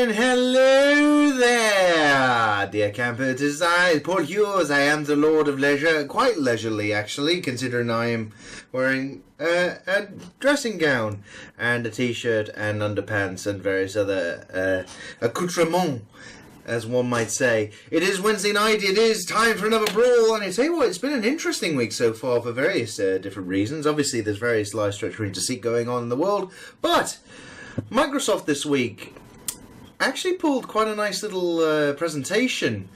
And hello there, dear camper. It is I, Paul Hughes. I am the Lord of Leisure, quite leisurely actually, considering I am wearing a dressing gown and a t-shirt and underpants and various other accoutrements, as one might say. It is Wednesday night, it is time for another Brawl, and I tell you what, it's been an interesting week so far for various different reasons. Obviously, there's various live treachery and deceit going on in the world, but Microsoft this week actually pulled quite a nice little presentation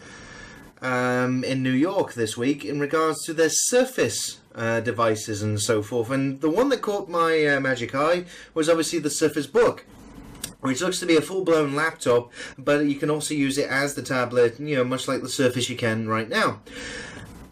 in New York this week in regards to their Surface devices and so forth. And the one that caught my magic eye was obviously the Surface Book, which looks to be a full-blown laptop, but you can also use it as the tablet, you know, much like the Surface you can right now.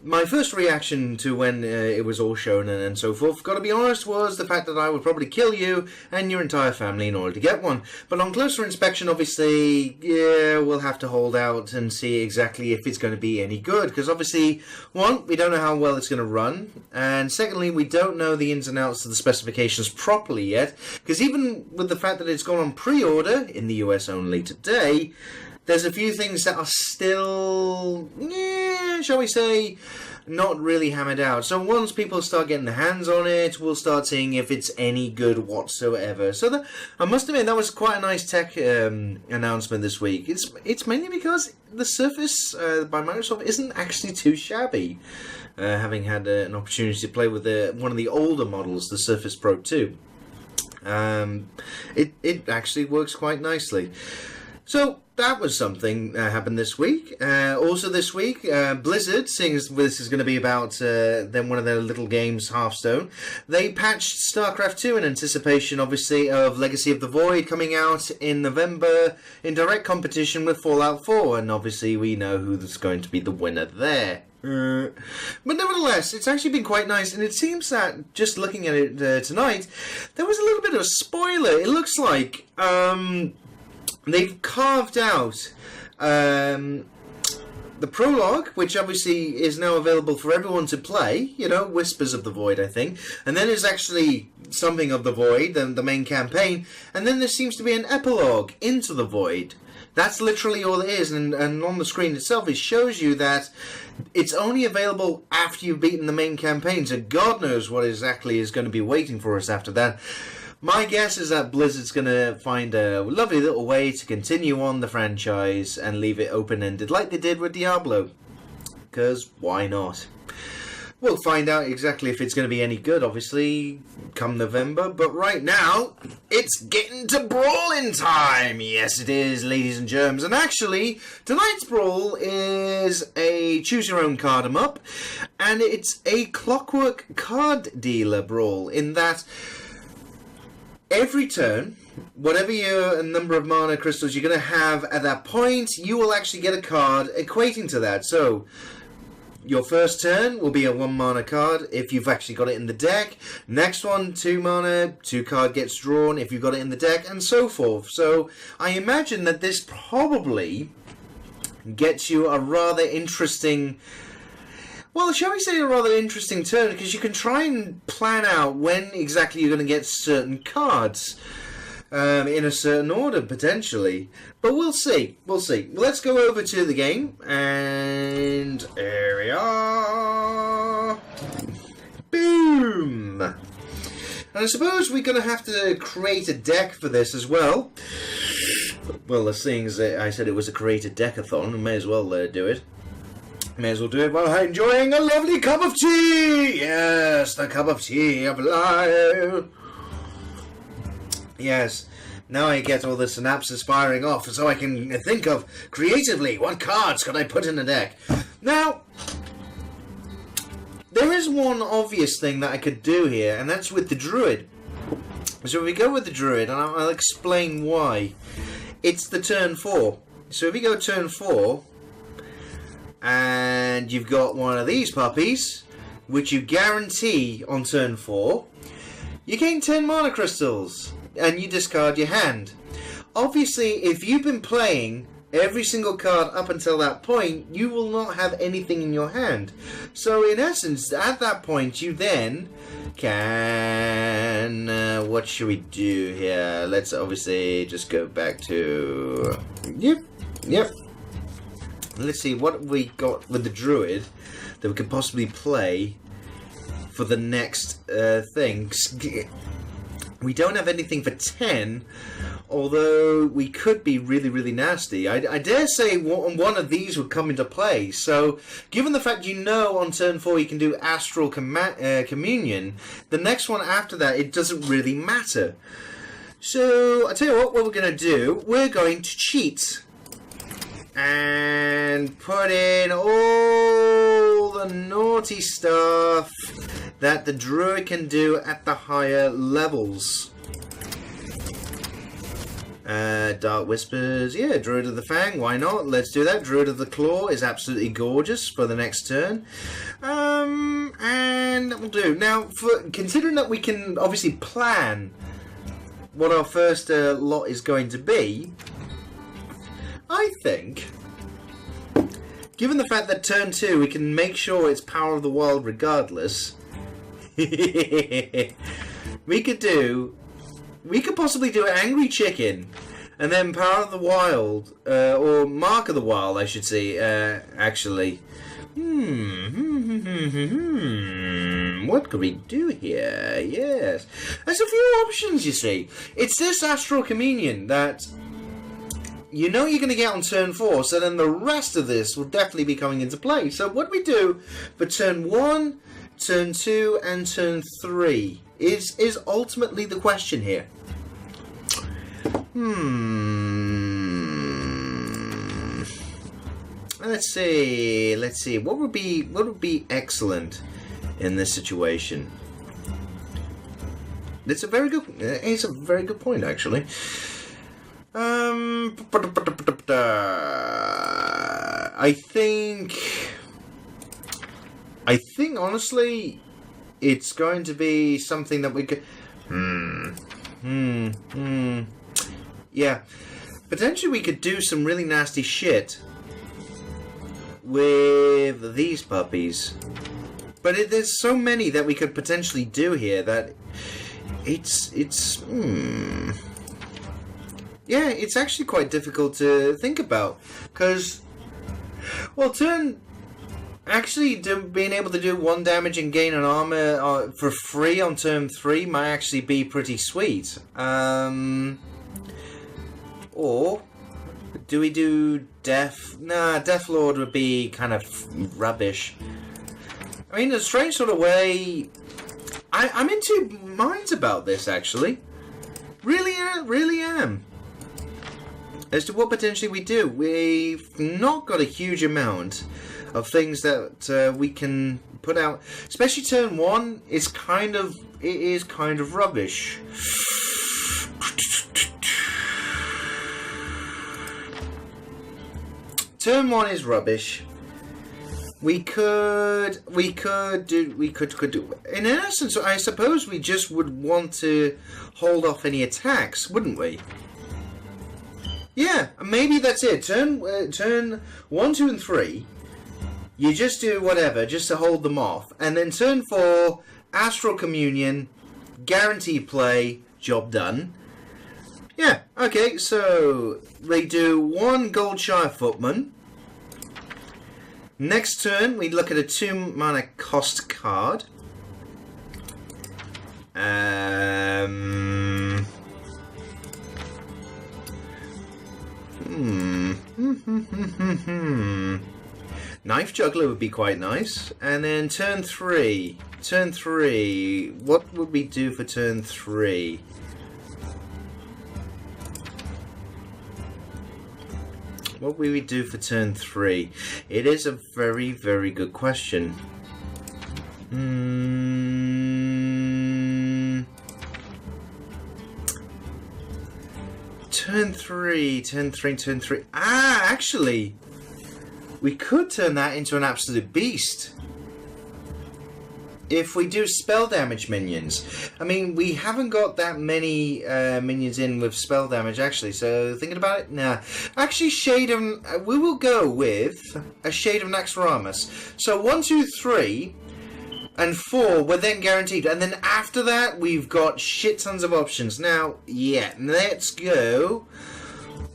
My first reaction to when it was all shown and so forth, gotta be honest, was the fact that I would probably kill you and your entire family in order to get one. But on closer inspection, obviously, yeah, we'll have to hold out and see exactly if it's going to be any good. Because obviously, one, we don't know how well it's going to run. And secondly, we don't know the ins and outs of the specifications properly yet. Because even with the fact that it's gone on pre-order, in the US only today, there's a few things that are still, shall we say, not really hammered out. So once people start getting their hands on it, we'll start seeing if it's any good whatsoever. So I must admit, that was quite a nice tech announcement this week. It's mainly because the Surface by Microsoft isn't actually too shabby. Having had an opportunity to play with one of the older models, the Surface Pro 2. It actually works quite nicely. So that was something that happened this week. Also this week, Blizzard, seeing as this is going to be about then one of their little games, Hearthstone, they patched StarCraft 2 in anticipation, obviously, of Legacy of the Void coming out in November in direct competition with Fallout 4, and obviously we know who's going to be the winner there. But nevertheless, it's actually been quite nice, and it seems that, just looking at it tonight, there was a little bit of a spoiler. It looks like they've carved out the prologue, which obviously is now available for everyone to play, you know, Whispers of the Void, I think. And then there's actually something of the Void, the main campaign. And then there seems to be an epilogue into the Void. That's literally all it is. And on the screen itself, it shows you that it's only available after you've beaten the main campaign. So God knows what exactly is going to be waiting for us after that. My guess is that Blizzard's going to find a lovely little way to continue on the franchise and leave it open-ended like they did with Diablo. Because why not? We'll find out exactly if it's going to be any good, obviously, come November. But right now, it's getting to brawling time! Yes, it is, ladies and germs. And actually, tonight's Brawl is a choose-your-own card 'em up. And it's a Clockwork card dealer Brawl, in that every turn, whatever your number of mana crystals you're going to have at that point, you will actually get a card equating to that. So, your first turn will be a 1 mana card if you've actually got it in the deck. Next one, 2 mana, 2 card gets drawn if you've got it in the deck, and so forth. So, I imagine that this probably gets you a rather interesting, well, shall we say a rather interesting turn, because you can try and plan out when exactly you're going to get certain cards in a certain order, potentially. But we'll see. We'll see. Let's go over to the game, and here we are. Boom! And I suppose we're going to have to create a deck for this as well. Well, seeing as I said it was a create a deck-a-thon, we may as well do it. May as well do it while enjoying a lovely cup of tea! Yes, the cup of tea of life! Yes, now I get all the synapses firing off so I can think of creatively what cards could I put in the deck. Now, there is one obvious thing that I could do here, and that's with the druid. So if we go with the druid, and I'll explain why. It's the turn 4. So if we go turn 4, and you've got one of these puppies, which you guarantee on turn 4, you gain 10 mana crystals, and you discard your hand. Obviously, if you've been playing every single card up until that point, you will not have anything in your hand. So in essence, at that point, you then can... what should we do here? Let's obviously just go back to... Yep. Let's see what we got with the druid that we could possibly play for the next thing. We don't have anything for 10, although we could be really, really nasty. I dare say one of these would come into play. So, given the fact on turn 4 you can do Astral Communion, the next one after that, it doesn't really matter. So, I tell you what we're going to do. We're going to cheat and put in all the naughty stuff that the druid can do at the higher levels. Dark Whispers, yeah, Druid of the Fang, why not? Let's do that. Druid of the Claw is absolutely gorgeous for the next turn. And that will do. Now, considering that we can obviously plan what our first lot is going to be, I think, given the fact that turn 2 we can make sure it's Power of the Wild regardless, we could possibly do Angry Chicken and then Power of the Wild, or Mark of the Wild, I should say, actually. What could we do here? Yes. There's a few options, you see. It's this Astral Communion that you're going to get on turn 4, so then the rest of this will definitely be coming into play. So what we do for turn 1, turn 2, and turn 3 is ultimately the question here. Let's see. What would be excellent in this situation? It's a very good point, actually. I think honestly, it's going to be something that we could. Yeah, potentially we could do some really nasty shit with these puppies, but there's so many that we could potentially do here that it's yeah, it's actually quite difficult to think about, because, well, being able to do 1 damage and gain an armor for free on turn 3 might actually be pretty sweet. Or do we do Death? Nah, Death Lord would be kind of rubbish. I mean, in a strange sort of way, I'm in two minds about this, actually. Really am. As to what potentially we do. We've not got a huge amount of things that we can put out. Especially turn 1 is kind of rubbish. Turn 1 is rubbish. We could do. In essence, I suppose we just would want to hold off any attacks, wouldn't we? Yeah, maybe that's it. Turn 1, 2, and 3. You just do whatever, just to hold them off, and then turn 4, Astral Communion, guaranteed play, job done. Yeah, okay. So we do 1 Goldshire Footman. Next turn, we look at a 2 mana cost card. Knife Juggler would be quite nice. And then turn 3. What would we do for turn 3? What will we do for turn 3? It is a very, very good question. Turn 3. Ah, actually, we could turn that into an absolute beast. if we do spell damage minions. I mean, we haven't got that many minions in with spell damage, actually, so thinking about it, nah. Actually, we will go with a Shade of Naxxramas. So 1, 2, 3, and 4 were then guaranteed, and then after that, we've got shit tons of options. Now, yeah, let's go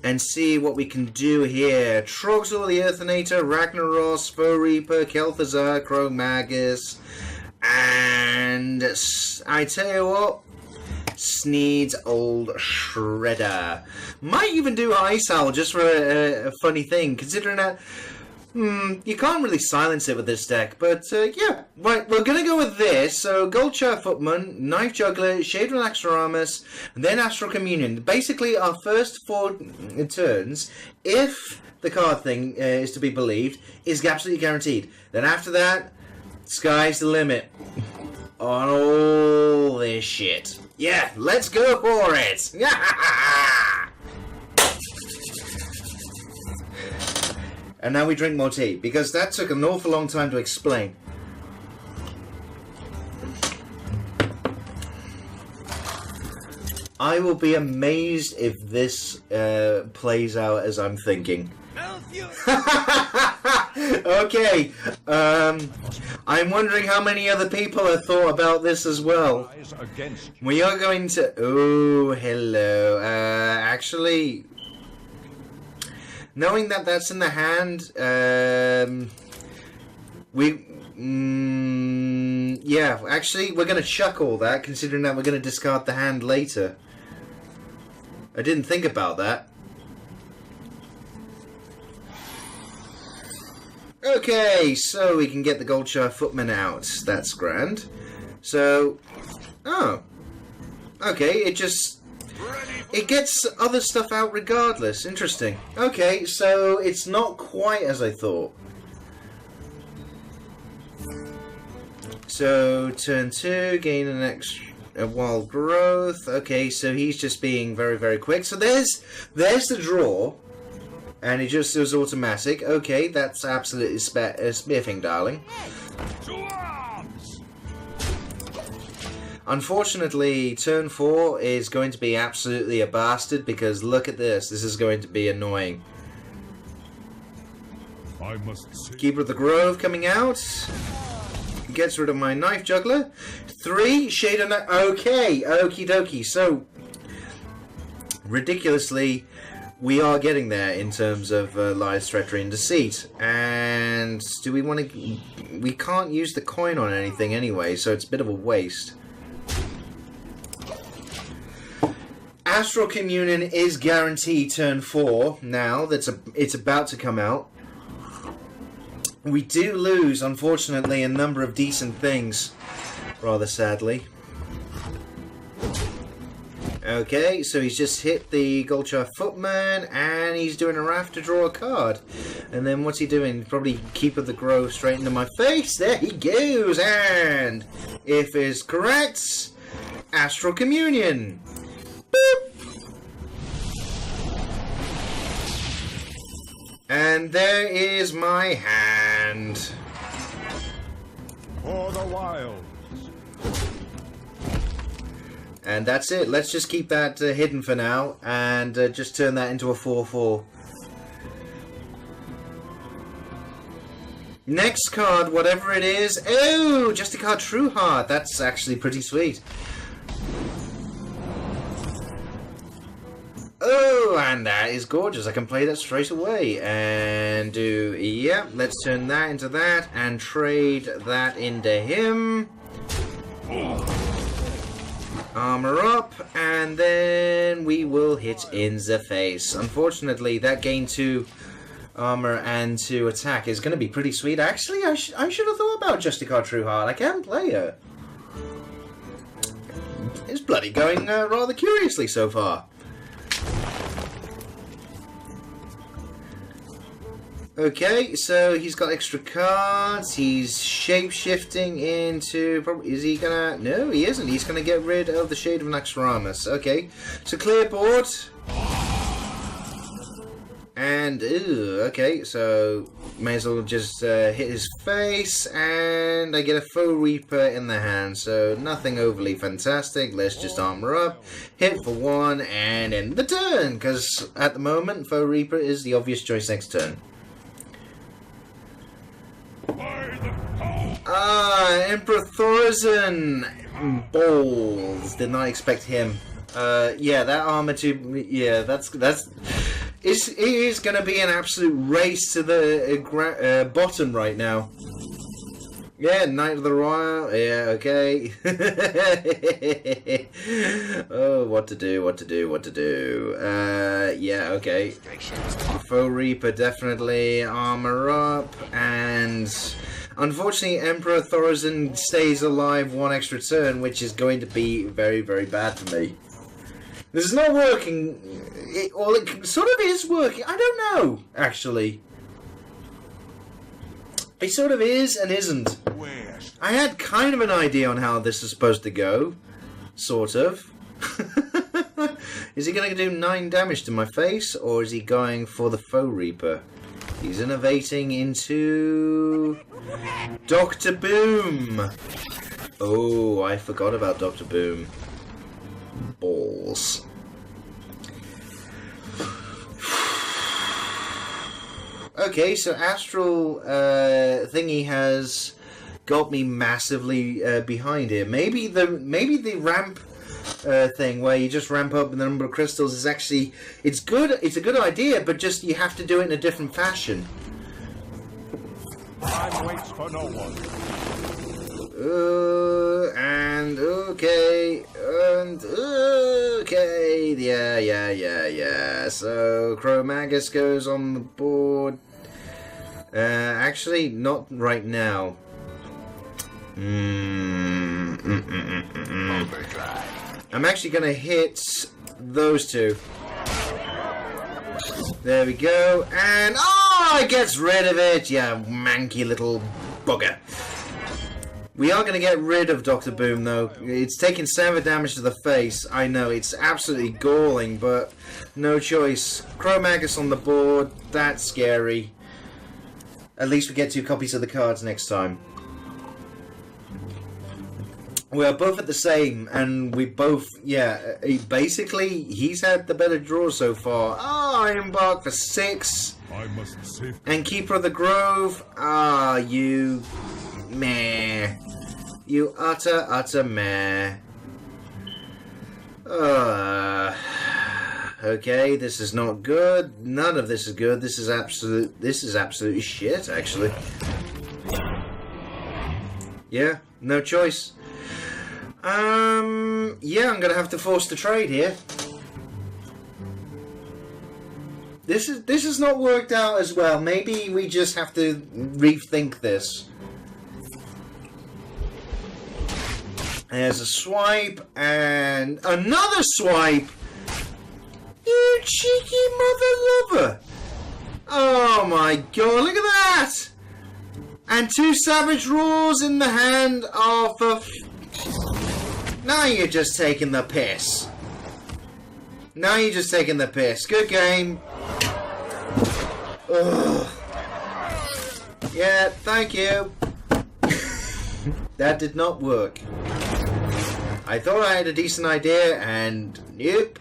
and see what we can do here. Troxel the Earthanator, Ragnaros, Foe Reaper, Kel'Thuzar, Cro-Magus, and I tell you what, Sneed's old Shredder. Might even do Ice Owl just for a funny thing, considering that you can't really silence it with this deck, but yeah. Right, we're going to go with this. So, Goldshire Footman, Knife Juggler, Shade of Naxxramas, and then Astral Communion. Basically, our first 4 turns, if the card thing is to be believed, is absolutely guaranteed. Then after that, sky's the limit on all this shit. Yeah, let's go for it! And now we drink more tea, because that took an awful long time to explain. I will be amazed if this plays out as I'm thinking. Okay, I'm wondering how many other people have thought about this as well. We are going to... Oh, hello. Actually, knowing that that's in the hand, yeah, actually, we're going to chuck all that, considering that we're going to discard the hand later. I didn't think about that. Okay, so we can get the Goldshire Footman out. That's grand. So, oh, okay, it gets other stuff out regardless. Interesting. Okay, so it's not quite as I thought. So, turn 2, gain an extra wild growth. Okay, so he's just being very, very quick. So there's the draw. And it just was automatic. Okay, that's absolutely spiffing, darling. Unfortunately, turn 4 is going to be absolutely a bastard, because look at this. This is going to be annoying. Keeper of the Grove coming out. Gets rid of my Knife Juggler. 3, Shade of Knife. Okay, okie dokie. So, ridiculously, we are getting there in terms of lies, treachery, and deceit. And do we want to... We can't use the coin on anything anyway, so it's a bit of a waste. Astral Communion is guaranteed turn 4 now. It's about to come out. We do lose, unfortunately, a number of decent things, rather sadly. Okay, so he's just hit the Goldshire Footman, and he's doing a raft to draw a card. And then what's he doing? Probably Keeper of the Grove straight into my face. There he goes, and if is correct, Astral Communion. Boop. And there is my hand. For the wild. And that's it. Let's just keep that hidden for now, and just turn that into a 4/4. Next card, whatever it is. Oh, just a card, True Heart. That's actually pretty sweet. Oh, and that is gorgeous. I can play that straight away. And do, yeah, let's turn that into that, and trade that into him. Armor up, and then we will hit in the face. Unfortunately, that gain 2 armor and 2 attack is going to be pretty sweet. Actually, I should have thought about Justicar True Heart. I can play her. It's bloody going rather curiously so far. Okay, so he's got extra cards. He's shape-shifting into... Is he gonna... No, he isn't. He's gonna get rid of the Shade of Naxxramas. Okay, so clear board. And, ooh, okay, so may as well just hit his face, and I get a Faux Reaper in the hand, so nothing overly fantastic. Let's just armor up, hit for 1, and end the turn, because at the moment, Faux Reaper is the obvious choice next turn. Emperor Thorzen! Balls! Did not expect him. Yeah, that armor to... Yeah, it is going to be an absolute race to the bottom right now. Yeah, Knight of the Royal. Yeah, okay. Oh, what to do. Yeah, okay. Faux Reaper, definitely. Armor up. And unfortunately, Emperor Thorzen stays alive 1 extra turn, which is going to be very, very bad for me. This is not working. It sort of is working. I don't know, actually. It sort of is and isn't. I had kind of an idea on how this is supposed to go. Sort of. Is he going to do 9 damage to my face, or is he going for the Faux Reaper? He's innovating into... Dr. Boom! Oh, I forgot about Dr. Boom. Balls. Okay, so Astral thingy has got me massively behind here. Maybe the ramp thing where you just ramp up the number of crystals is actually it's good. It's a good idea, but just you have to do it in a different fashion. Time waits for no one. And okay, yeah. So Chromagus goes on the board. Actually, not right now. I'm actually gonna hit those 2. There we go, and it gets rid of it. Yeah, manky little bugger. We are going to get rid of Dr. Boom, though. It's taking 7 damage to the face. I know, it's absolutely galling, but no choice. Chromagus on the board. That's scary. At least we get 2 copies of the cards next time. We are both at the same, and we both, yeah, basically, he's had the better draw so far. I embark for 6. I must save. And Keeper of the Grove. You... meh. You utter meh. Okay, this is not good. None of this is good. This is absolutely shit, actually. Yeah, no choice. Yeah, I'm gonna have to force the trade here. This has not worked out as well. Maybe we just have to rethink this. There's a swipe, and another swipe! You cheeky mother lover! Oh my god, look at that! And 2 Savage Roars in the hand. Oh, now you're just taking the piss. Good game. Ugh. Yeah, thank you. That did not work. I thought I had a decent idea, and nope.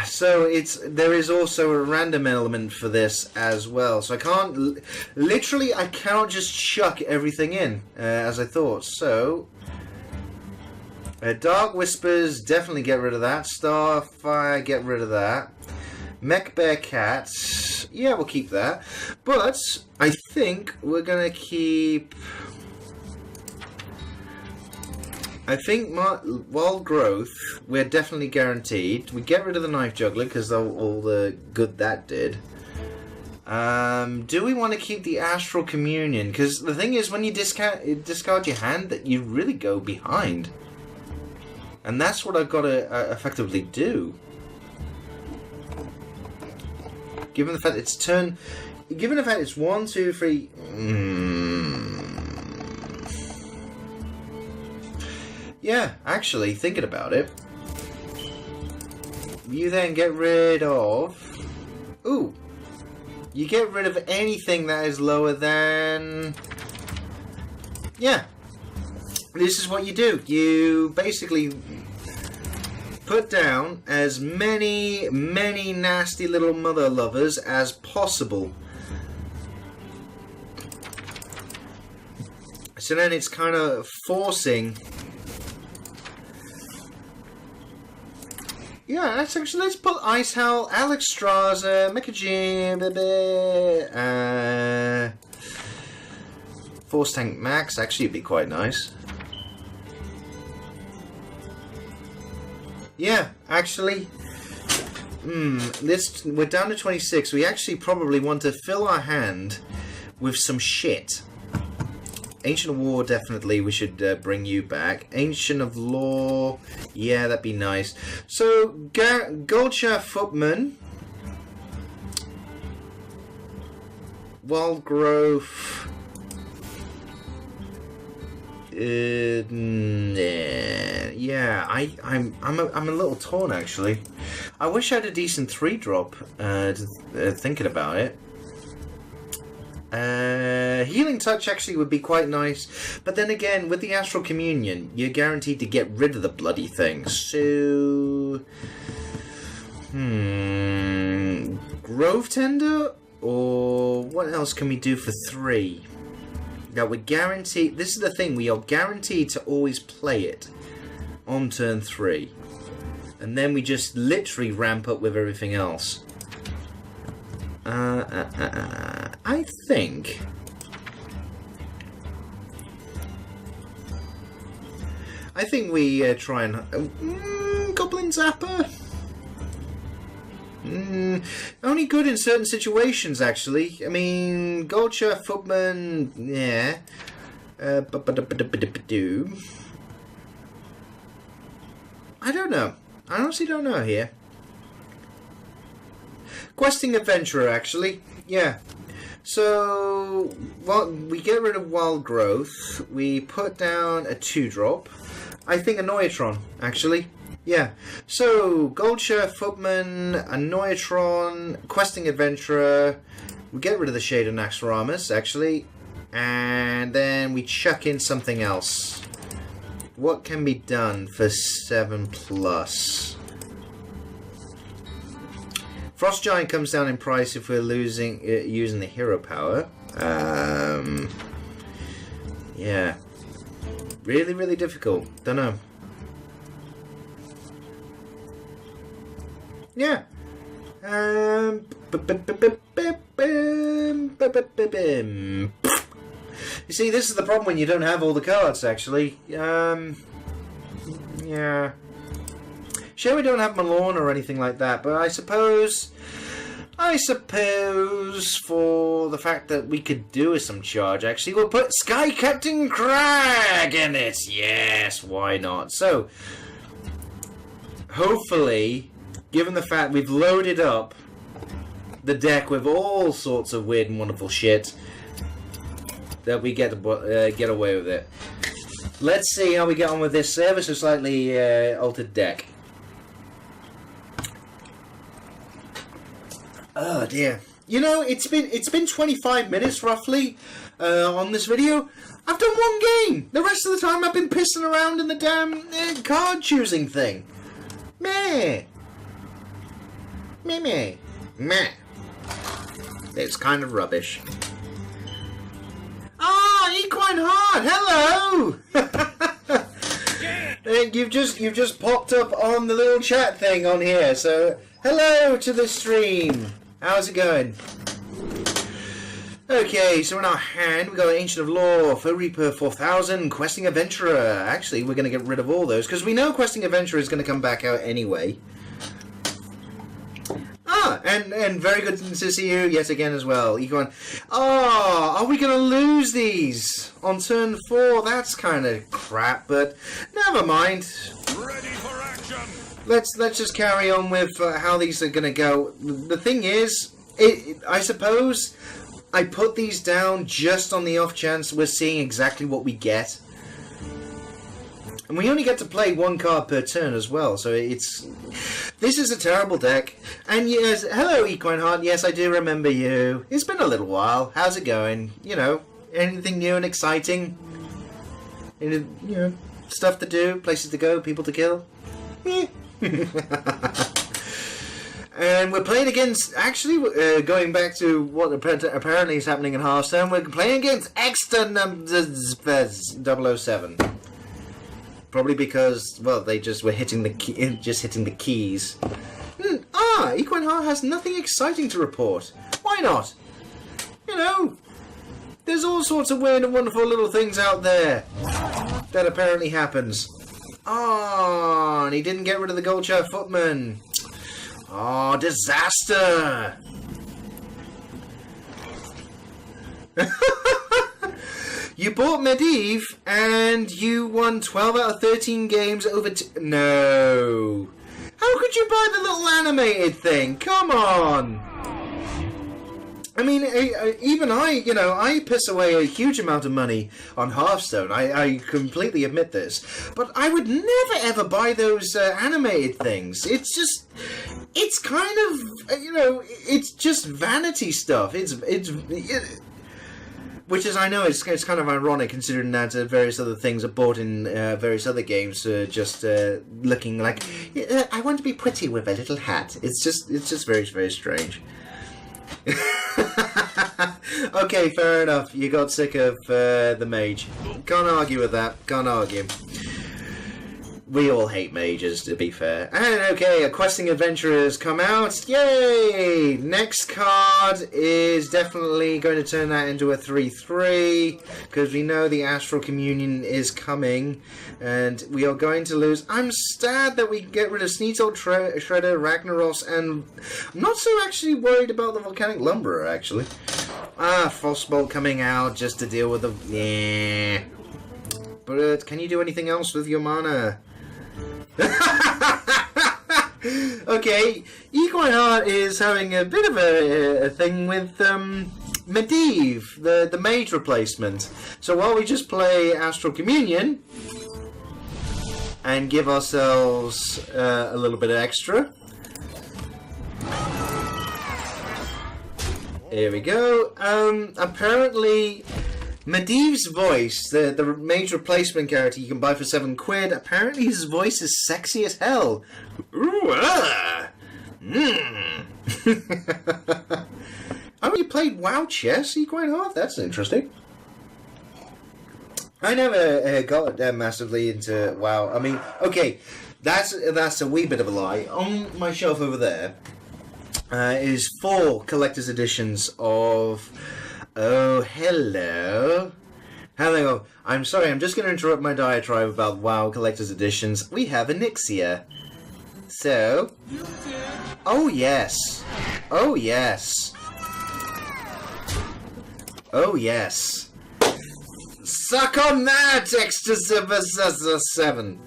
So there is also a random element for this as well. So I can't I cannot just chuck everything in as I thought. So Dark Whispers, definitely get rid of that. Starfire, get rid of that. Mech Bear Cat, yeah, we'll keep that. But I think we're gonna keep. I think Wild Growth, we're definitely guaranteed. We get rid of the Knife Juggler because of all the good that did. Do we want to keep the Astral Communion? Because the thing is, when you discard your hand, that you really go behind. And that's what I've got to effectively do. Given the fact it's turn... Given the fact it's 1, 2, 3... Yeah, actually, thinking about it, you then get rid of... Ooh, You get rid of anything that is lower than... Yeah. This is what you do. You basically put down as many nasty little mother lovers as possible. So then it's kind of forcing... Yeah, let's put Ice Howl, Alex Straza, Mecha Jim, Force Tank Max, actually would be quite nice. Yeah, actually, we're down to 26. We actually probably want to fill our hand with some shit. Ancient of War, definitely, we should bring you back. Ancient of Law, yeah, that'd be nice. So, Goldshaft Footman. Wild Growth. Yeah, I'm a little torn, actually. I wish I had a decent 3-drop, thinking about it. Healing Touch actually would be quite nice, but then again, with the Astral Communion, you're guaranteed to get rid of the bloody thing. So, Grove Tender, or what else can we do for 3? Now we're guaranteed. This is the thing: we are guaranteed to always play it on turn 3, and then we just literally ramp up with everything else. I think we try and Goblin Zapper. Only good in certain situations, actually. I mean, Goldshaft Footman, yeah. I don't know. I honestly don't know here. Questing Adventurer, actually. Yeah. So, well, we get rid of Wild Growth. We put down a 2-drop. I think a Noyatron, actually. Yeah. So, Goldshaft Footman, a Noyatron, Questing Adventurer. We get rid of the Shade of Naxxramas, actually. And then we chuck in something else. What can be done for 7+? Frost Giant comes down in price if we're using the hero power. Yeah. Really, really difficult. Don't know. Yeah. You see, this is the problem when you don't have all the cards, actually. Yeah. Sure, we don't have Malorn or anything like that, but I suppose for the fact that we could do with some charge, actually, we'll put Sky Captain Crag in it. Yes, why not? So, hopefully, given the fact we've loaded up the deck with all sorts of weird and wonderful shit, that we get away with it. Let's see how we get on with this ever so slightly altered deck. Oh dear. You know, it's been 25 minutes roughly on this video. I've done one game. The rest of the time I've been pissing around in the damn card choosing thing. Meh. Meh. It's kind of rubbish. Ah, Equine Heart. Hello. You've just popped up on the little chat thing on here. So hello to the stream. How's it going? Okay, so in our hand, we got Ancient of Law, Foe Reaper 4000, Questing Adventurer. Actually, we're going to get rid of all those, because we know Questing Adventurer is going to come back out anyway. Ah, and very good to see you yet again as well. Equine. Oh, are we going to lose these on turn 4? That's kind of crap, but never mind. Ready for action! Let's just carry on with how these are going to go. The thing is, I suppose I put these down just on the off chance we're seeing exactly what we get. And we only get to play one card per turn as well, so it's... This is a terrible deck. And yes, hello Equine Heart, yes, I do remember you. It's been a little while. How's it going? You know, anything new and exciting? You know, stuff to do, places to go, people to kill? And we're playing against, actually, going back to what apparently is happening in Hearthstone, we're playing against Extra 007. Probably because, well, they just were hitting the keys. Equine Heart has nothing exciting to report. Why not? You know, there's all sorts of weird and wonderful little things out there that apparently happens. And he didn't get rid of the Gold Chair Footman. Disaster! You bought Medivh and you won 12 out of 13 games over... No! How could you buy the little animated thing? Come on! I mean, even I piss away a huge amount of money on Hearthstone. I completely admit this. But I would never ever buy those animated things. It's just... It's kind of, it's just vanity stuff. Which is, I know, it's kind of ironic considering that various other things are bought in various other games, just looking like, I want to be pretty with a little hat. It's just very, very strange. Okay, fair enough. You got sick of the mage. Can't argue with that. Can't argue. We all hate mages, to be fair. And okay, a questing adventurers come out. Yay! Next card is definitely going to turn that into a 3/3 because we know the Astral Communion is coming, and we are going to lose. I'm sad that we get rid of Sneasel, Shredder, Ragnaros, and I'm not so actually worried about the Volcanic Lumberer actually. Frostbolt coming out just to deal with the But can you do anything else with your mana? Okay, Equine Heart is having a bit of a thing with Medivh, the mage replacement. So while we just play Astral Communion and give ourselves a little bit of extra. Here we go. Apparently Medivh's voice, the mage replacement character you can buy for £7, apparently his voice is sexy as hell. Ooh, Oh, you played WoW chess, Equine Heart? That's interesting. I never got massively into WoW. I mean, okay, that's a wee bit of a lie. On my shelf over there is 4 collector's editions of... Oh, hello. Hello. I'm sorry, I'm just going to interrupt my diatribe about WoW collector's editions. We have Onyxia. So... Oh, yes. Oh, yes. Oh, yes. Suck on that, Extra 7.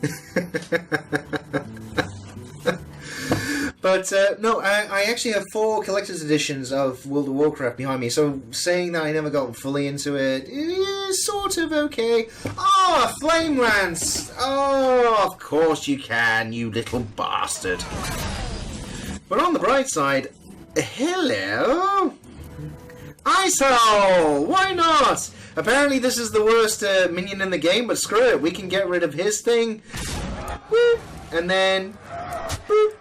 But, no, I actually have 4 collector's editions of World of Warcraft behind me, so saying that I never got fully into it is sort of okay. Oh, Flame Lance! Oh, of course you can, you little bastard. But on the bright side, hello? Icehowl! Why not? Apparently this is the worst minion in the game, but screw it, we can get rid of his thing. Boop, and then... Boop.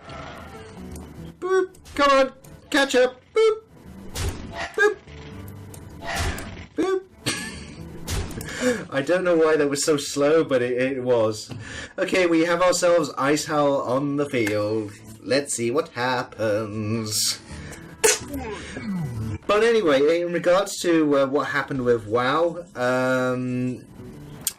Boop. Come on. Catch up. Boop. Boop. Boop. I don't know why that was so slow, but it was. Okay, we have ourselves Icehowl on the field. Let's see what happens. But anyway, in regards to what happened with WoW,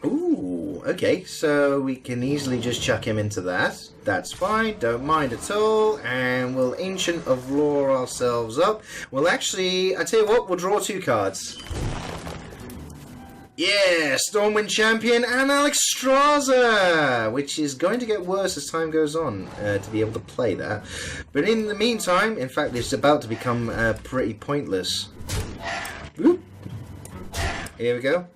ooh, okay, so we can easily just chuck him into that. That's fine, don't mind at all, and we'll Ancient of Lore ourselves up. We'll actually, I tell you what, we'll draw 2 cards. Yeah, Stormwind Champion and Alexstrasza, which is going to get worse as time goes on to be able to play that. But in the meantime, in fact, it's about to become pretty pointless. Oop. Here we go.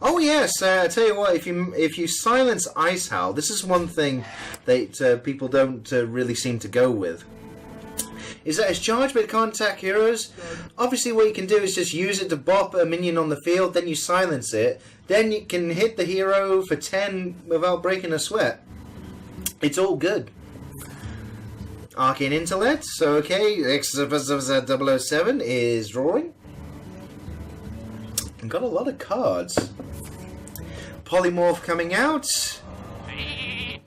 Oh yes, I tell you what, if you silence Ice Howl, this is one thing that people don't really seem to go with. Is that it's charged but it can't attack heroes. Obviously what you can do is just use it to bop a minion on the field, then you silence it, then you can hit the hero for 10 without breaking a sweat. It's all good. Arcane Intellect, so okay, X007 is drawing. I've got a lot of cards. Polymorph coming out.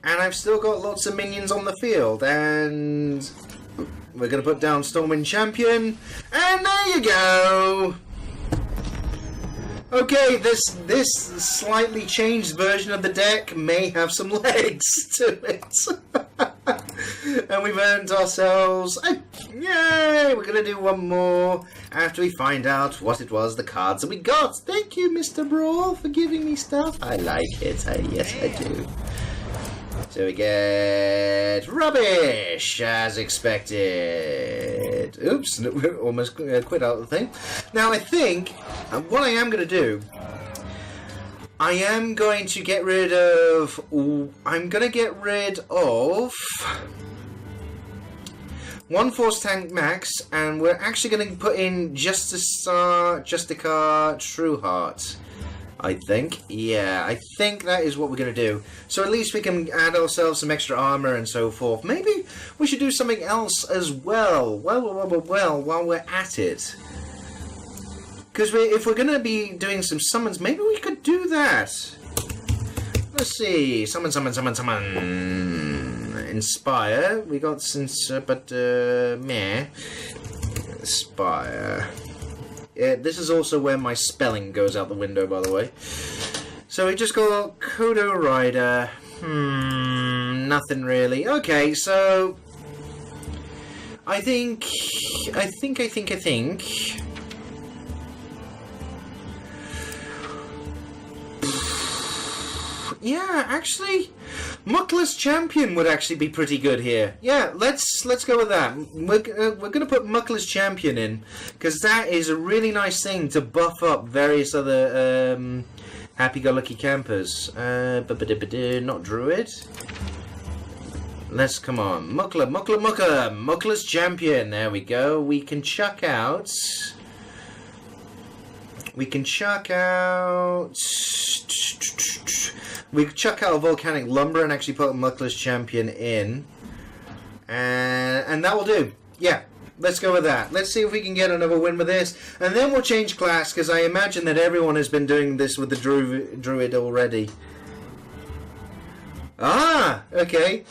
And I've still got lots of minions on the field, and we're going to put down Stormwind Champion, and there you go! Okay, this slightly changed version of the deck may have some legs to it. And we've earned ourselves... Yay! We're going to do one more after we find out what it was, the cards that we got. Thank you, Mr. Brawl, for giving me stuff. I like it. Yes, I do. So we get rubbish, as expected. Oops, almost quit out of the thing. Now I think what I am going to do, I am going to get rid of... I'm going to get rid of one Force Tank Max, and we're actually going to put in Justicar, Trueheart. I think. Yeah, I think that is what we're going to do. So at least we can add ourselves some extra armor and so forth. Maybe we should do something else as well. Well, while we're at it. Because if we're going to be doing some summons, maybe we could do that. Let's see. Summon. Inspire. We got since, meh. Inspire. This is also where my spelling goes out the window, by the way. So we just got Kodo Rider. Nothing really. Okay, so I think. Yeah, actually, Muckless Champion would actually be pretty good here. Yeah, let's go with that. We're going to put Muckless Champion in, because that is a really nice thing to buff up various other happy-go-lucky campers. Not Druid. Let's, come on. Muckless Champion. There we go. We can chuck out... We can chuck out a Volcanic Lumber and actually put a Muckless Champion in. And that will do. Yeah, let's go with that. Let's see if we can get another win with this. And then we'll change class, because I imagine that everyone has been doing this with the Druid already. Ah, okay.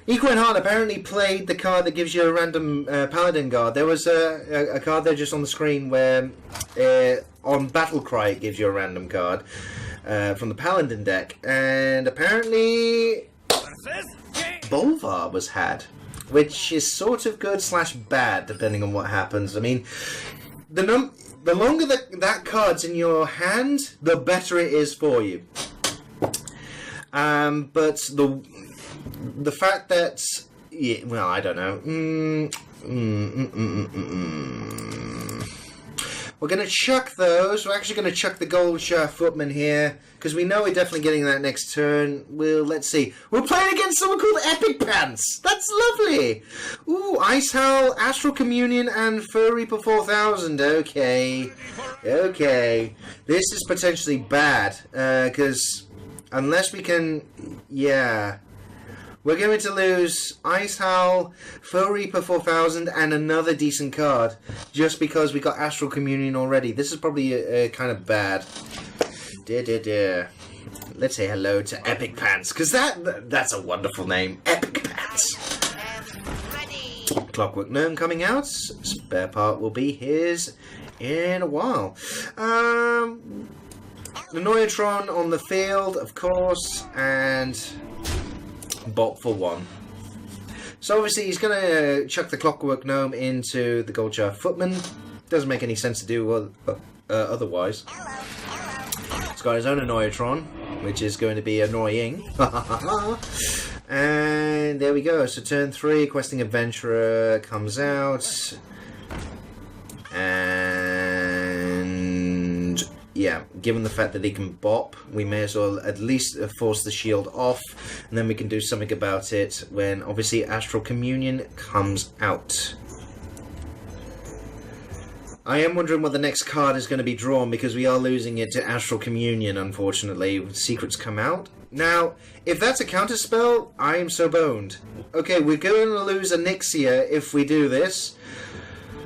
Equine Heart apparently played the card that gives you a random Paladin guard. There was a card there just on the screen where on Battlecry it gives you a random card from the Paladin deck. And apparently Bolvar was had, which is sort of good / bad depending on what happens. I mean, the longer that card's in your hand, the better it is for you. But the fact that, yeah, well, I don't know. We're going to chuck those. We're actually going to chuck the Gold Shaft Footman here, because we know we're definitely getting that next turn. Let's see. We're playing against someone called Epic Pants. That's lovely. Ooh, Ice Howl, Astral Communion, and Fur Reaper 4000. Okay. This is potentially bad, because unless we can, yeah. We're going to lose Ice Howl, Fur Reaper 4000, and another decent card, just because we got Astral Communion already. This is probably kind of bad. Let's say hello to Epic Pants, because that's a wonderful name. Epic Pants. Clockwork Gnome coming out. Spare part will be his in a while. The Noyatron on the field, of course, and bot for 1. So obviously he's going to chuck the Clockwork Gnome into the Gold Shaft Footman. Doesn't make any sense to do otherwise. He's got his own Noyatron, which is going to be annoying. And there we go. So turn 3, Questing Adventurer comes out. And yeah, given the fact that he can bop, we may as well at least force the shield off, and then we can do something about it when obviously Astral Communion comes out. I am wondering what the next card is going to be drawn, because we are losing it to Astral Communion, unfortunately. Secrets come out. Now, if that's a counterspell, I am so boned. Okay, we're going to lose Onyxia if we do this.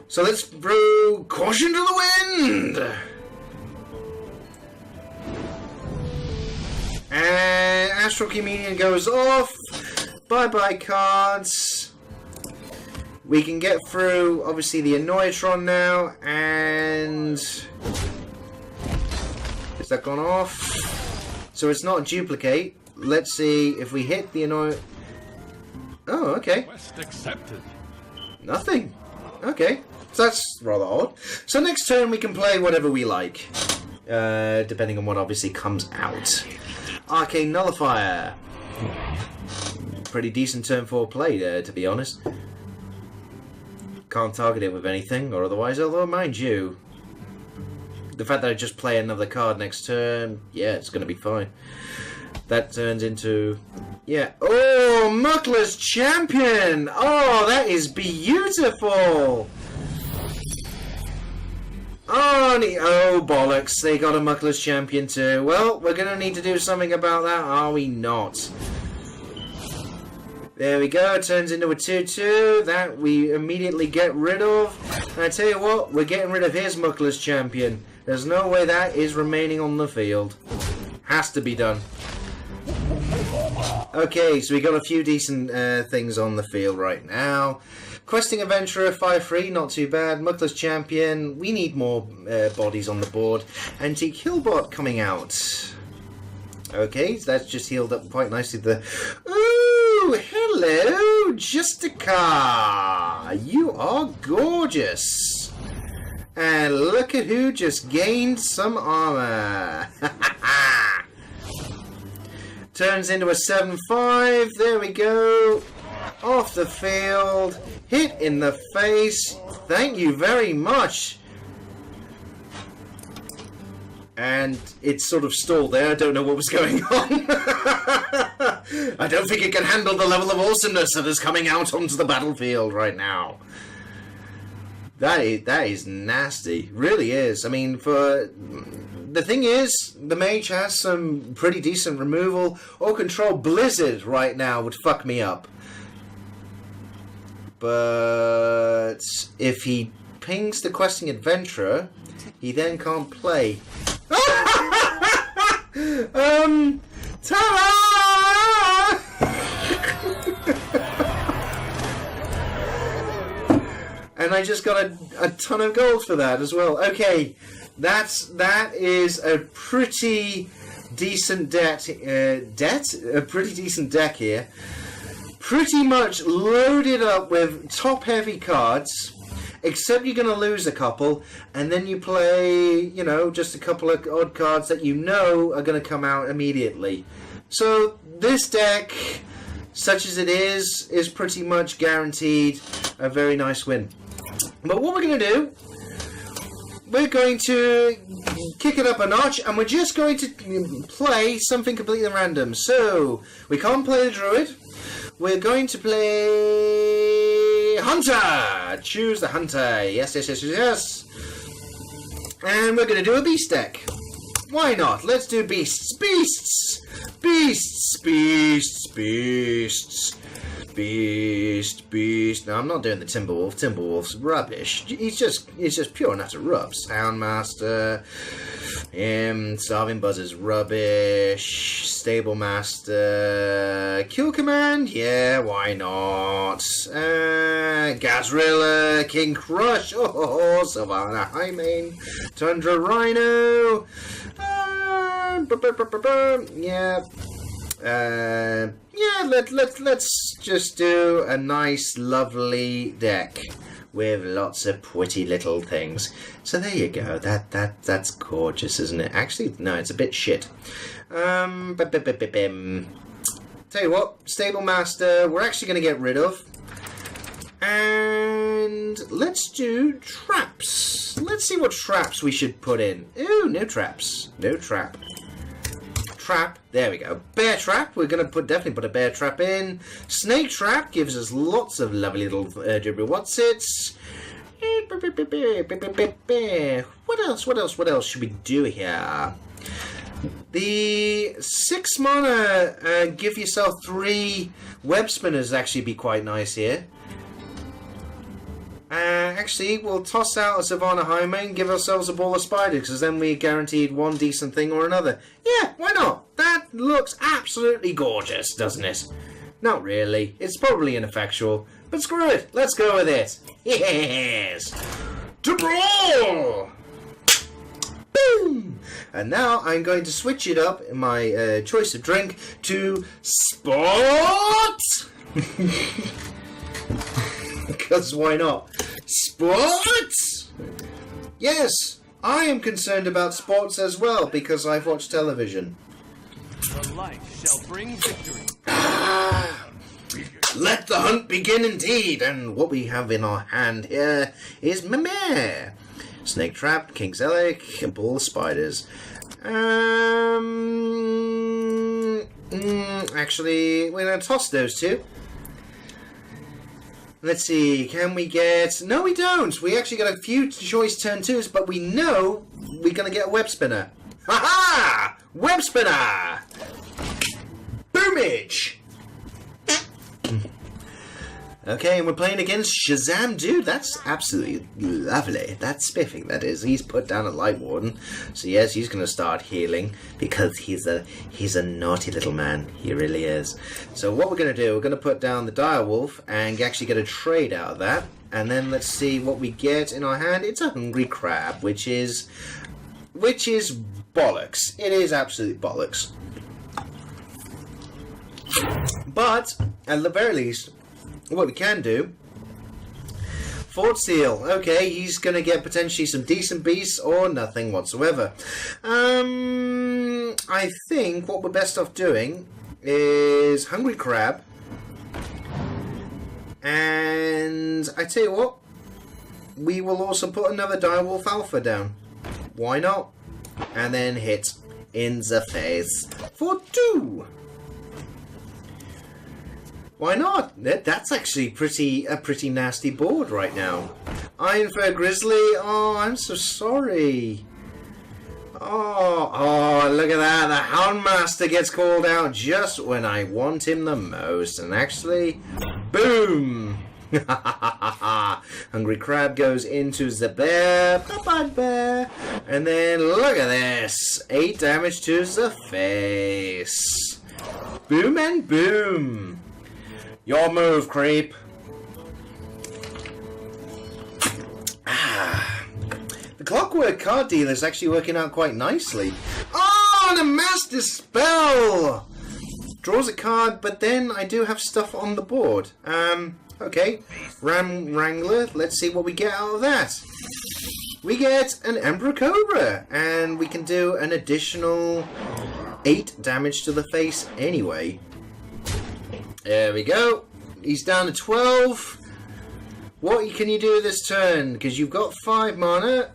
So let's brew Caution to the Wind! And Astral Communion goes off. Bye-bye cards. We can get through, obviously, the Annoyatron now, and... Has that gone off? So it's not a duplicate. Let's see if we hit the Oh, okay. Quest accepted. Nothing. Okay. So that's rather odd. So next turn we can play whatever we like. Depending on what obviously comes out. Arcane Nullifier. Pretty decent turn 4 play there, to be honest. Can't target it with anything or otherwise, although mind you, the fact that I just play another card next turn, yeah, it's going to be fine. That turns into, yeah, oh, Muckler's Champion! Oh, that is beautiful! Oh, bollocks, they got a Muckler's Champion too. Well, we're going to need to do something about that, are we not? There we go, it turns into a 2-2, that we immediately get rid of. And I tell you what, we're getting rid of his Muckler's Champion. There's no way that is remaining on the field. Has to be done. Okay, so we got a few decent things on the field right now. Questing Adventurer, 5-3, not too bad. Muckler's Champion, we need more bodies on the board. Antique Hillbot coming out. Okay, so that's just healed up quite nicely. Ooh, hello, Justica! You are gorgeous! And look at who just gained some armor! Turns into a 7-5, there we go! Off the field, hit in the face, thank you very much! And it sort of stalled there. I don't know what was going on. I don't think it can handle the level of awesomeness that is coming out onto the battlefield right now. That is nasty. Really is. I mean, the thing is, the mage has some pretty decent removal. Or control Blizzard right now would fuck me up. But if he pings the Questing Adventurer, he then can't play. Ta-da! And I just got a ton of gold for that as well. Okay, that is a pretty decent a pretty decent deck here. Pretty much loaded up with top-heavy cards. Except you're going to lose a couple, and then you play, you know, just a couple of odd cards that you know are going to come out immediately. So this deck, such as it is pretty much guaranteed a very nice win. But what we're going to do, we're going to kick it up a notch, and we're just going to play something completely random. So, we can't play the Druid. We're going to play Hunter! Choose the Hunter. Yes, yes, yes, yes, yes. And we're going to do a Beast deck. Why not? Let's do Beasts. Beasts! Beasts! Beasts! Beasts! Beast, beast. No, I'm not doing the Timberwolf. Timberwolf's rubbish. He's just pure and utter rub. Soundmaster. Starving Buzzer's rubbish. Stable Master. Kill Command? Yeah, why not? Gazrilla. King Crush. Oh, Savannah Highmane. Tundra Rhino. Yeah. Yeah, let's just do a nice, lovely deck with lots of pretty little things. So there you go. That's gorgeous, isn't it? Actually, no, it's a bit shit. Tell you what, Stable Master, we're actually going to get rid of. And And let's do traps. Let's see what traps we should put in. Ooh, no traps. No trap. Trap. There we go. Bear trap. We're going to definitely put a bear trap in. Snake trap gives us lots of lovely little what's-its. What else should we do here? The 6 mana, give yourself 3 web spinners actually be quite nice here. Actually, we'll toss out a Savannah Highmane and give ourselves a ball of spiders, because then we're guaranteed one decent thing or another. Yeah, why not? That looks absolutely gorgeous, doesn't it? Not really. It's probably ineffectual, but screw it. Let's go with it. Yes! To Brawl! Boom! And now I'm going to switch it up in my choice of drink to Sport! Because why not? Sports! Yes, I am concerned about sports as well because I've watched television. The light shall bring victory. Let the hunt begin indeed, and what we have in our hand here is Mimere. Snake Trap, King's Elic, and Ball of Spiders. Actually, we're going to toss those two. Let's see, can we get... No, we don't. We actually got a few choice turn 2s, but we know we're going to get a web spinner. Ha-ha! Web spinner! Boomage! Okay, and we're playing against Shazam. Dude, that's absolutely lovely. That's spiffing, that is. He's put down a Light Warden. So yes, he's going to start healing because he's a naughty little man. He really is. So what we're going to do, we're going to put down the Direwolf and actually get a trade out of that. And then let's see what we get in our hand. It's a Hungry Crab, which is bollocks. It is absolute bollocks. But, at the very least, what we can do, Fort Seal. Okay, he's going to get potentially some decent beasts or nothing whatsoever. I think what we're best off doing is Hungry Crab. And I tell you what, we will also put another Direwolf Alpha down. Why not? And then hit in the face for 2. Why not? That's actually a pretty nasty board right now. Iron Fur Grizzly. Oh, I'm so sorry. Oh, look at that. The Houndmaster gets called out just when I want him the most. And actually, boom. Hungry Crab goes into the bear. Bye-bye, bear. And then look at this. 8 damage to the face. Boom and boom. Your move, creep. The Clockwork card dealer is actually working out quite nicely. Oh, the Master Spell! Draws a card, but then I do have stuff on the board. Okay. Wrangler, let's see what we get out of that. We get an Emperor Cobra, and we can do an additional 8 damage to the face anyway. There we go. He's down to 12. What can you do this turn? Because you've got 5 mana.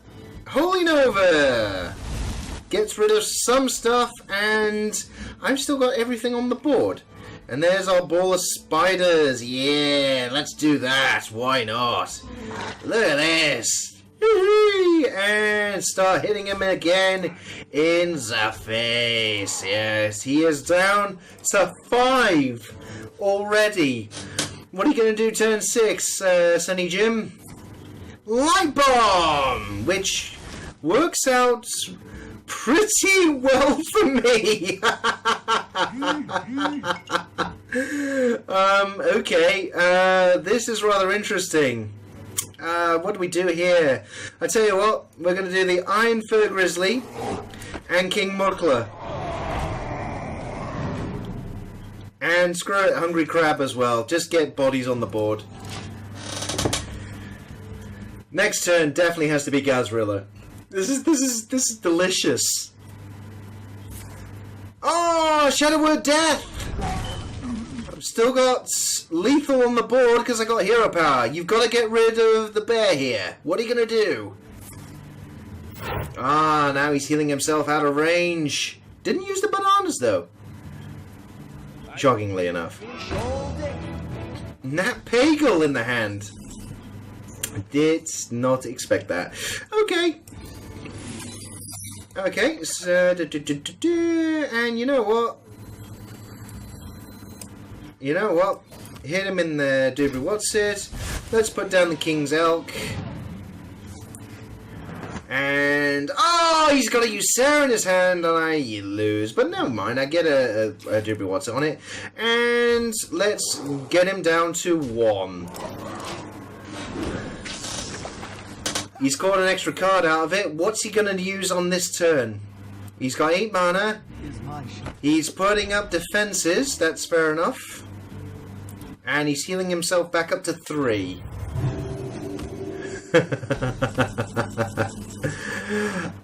Holy Nova! Gets rid of some stuff, and I've still got everything on the board. And there's our Ball of Spiders. Yeah, let's do that. Why not? Look at this. And start hitting him again in the face. Yes, he is down to 5 already. What are you going to do turn 6, Sunny Jim? Light Bomb, which works out pretty well for me. Okay, this is rather interesting. What do we do here? I tell you what, we're going to do the Iron Fur Grizzly and King Mukla. And screw it, Hungry Crab as well. Just get bodies on the board. Next turn definitely has to be Gazrilla. This is delicious. Oh, Shadow Word Death! still got lethal on the board because I got hero power. You've got to get rid of the bear here. What are you going to do? Ah, now he's healing himself out of range. Didn't use the bananas, though. Shockingly enough. Nat Pagel in the hand. Did not expect that. Okay. Okay, so... and you know what? You know what? Hit him in the doobie what's it. Let's put down the King's Elk. And... oh, he's got a User in his hand, and you lose. But never mind, I get a doobie what's it on it. And let's get him down to 1. He's got an extra card out of it. What's he going to use on this turn? He's got 8 mana. He's putting up defenses. That's fair enough. And he's healing himself back up to 3.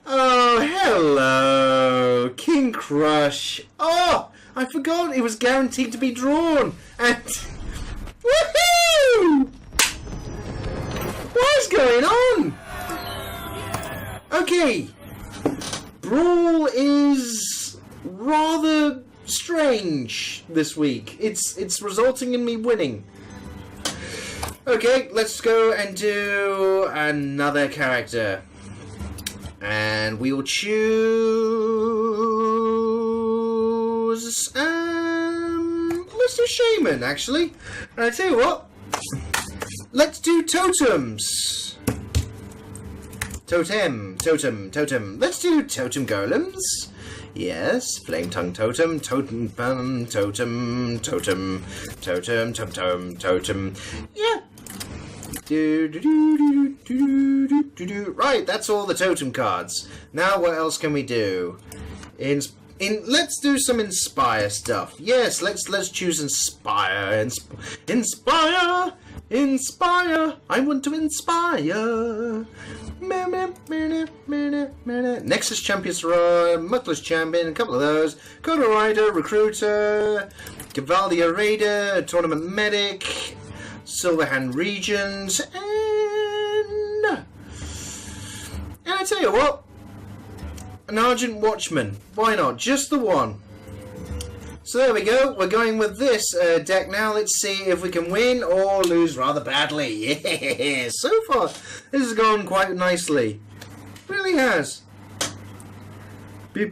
Oh, hello. King Crush. Oh, I forgot it was guaranteed to be drawn. And... woohoo! What is going on? Okay. Brawl is rather strange this week. It's resulting in me winning. Okay, let's go and do another character. And we will choose... let's do Shaman, actually. And I tell you what. Let's do totems. Totem. Let's do totem golems. Yes, flame tongue totem, totem. Yeah. Right, that's all the totem cards. Now what else can we do? Let's do some inspire stuff. Yes, let's choose inspire. Inspire! I want to inspire! Nexus Champion, Muckless Champion, a couple of those. Coda Rider, Recruiter, Cavalier Raider, Tournament Medic, Silverhand Regent, and I tell you what, an Argent Watchman. Why not? Just the one. So there we go, we're going with this deck now. Let's see if we can win or lose rather badly. Yeah, so far this has gone quite nicely. Really has. Boom!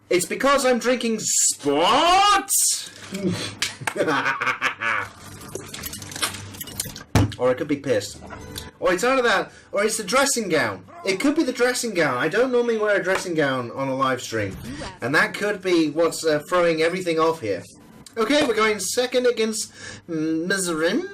It's because I'm drinking sports! Or I could be pissed. Or it's either that, or it's the dressing gown. It could be the dressing gown. I don't normally wear a dressing gown on a live stream. And that could be what's throwing everything off here. Okay, we're going second against Miserim.